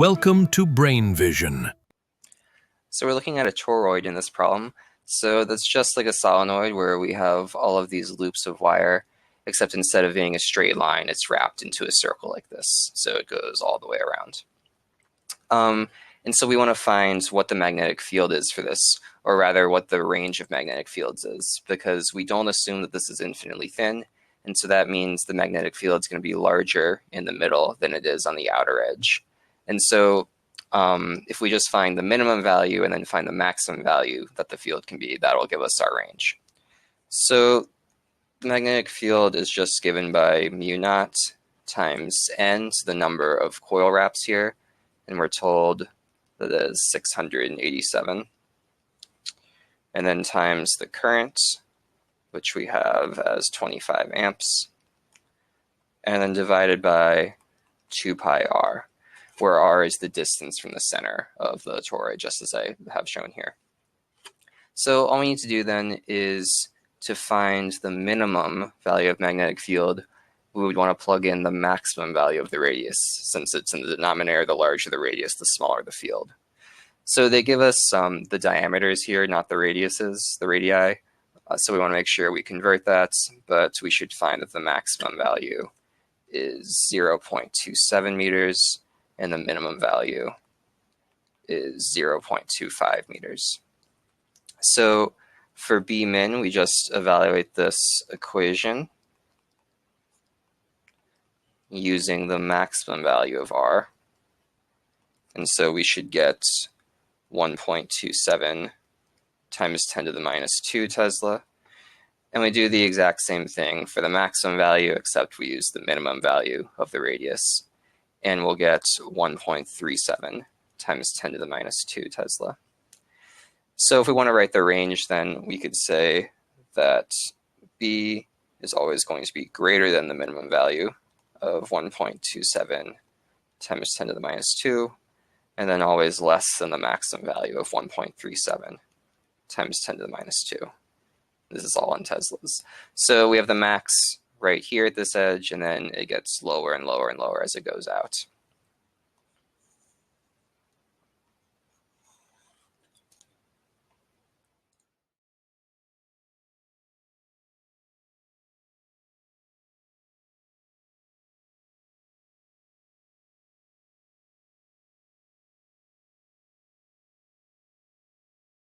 Welcome to Brain Vision. So we're looking at a toroid in this problem. So that's just like a solenoid where we have all of these loops of wire, except instead of being a straight line, it's wrapped into a circle like this. So it goes all the way around. And so we want to find what the magnetic field is for this, or rather what the range of magnetic fields is, because we don't assume that this is infinitely thin. And so that means the magnetic field is going to be larger in the middle than it is on the outer edge. And so if we just find the minimum value and then find the maximum value that the field can be, that'll give us our range. So the magnetic field is just given by mu naught times n, the number of coil wraps here, and we're told that it is 687. And then times the current, which we have as 25 amps, and then divided by 2 pi r, where r is the distance from the center of the toroid, just as I have shown here. So all we need to do then is to find the minimum value of magnetic field. We would want to plug in the maximum value of the radius. Since it's in the denominator, the larger the radius, the smaller the field. So they give us the diameters here, not the radiuses, the radii. So we want to make sure we convert that, but we should find that the maximum value is 0.27 meters, and the minimum value is 0.25 meters. So for B min, we just evaluate this equation using the maximum value of R. And so we should get 1.27 times 10 to the minus 2 Tesla. And we do the exact same thing for the maximum value, except we use the minimum value of the radius. And we'll get 1.37 times 10 to the minus 2 Tesla. So if we want to write the range, then we could say that B is always going to be greater than the minimum value of 1.27 times 10 to the minus 2, and then always less than the maximum value of 1.37 times 10 to the minus 2. This is all in Teslas. So we have the max right here at this edge, and then it gets lower and lower and lower as it goes out.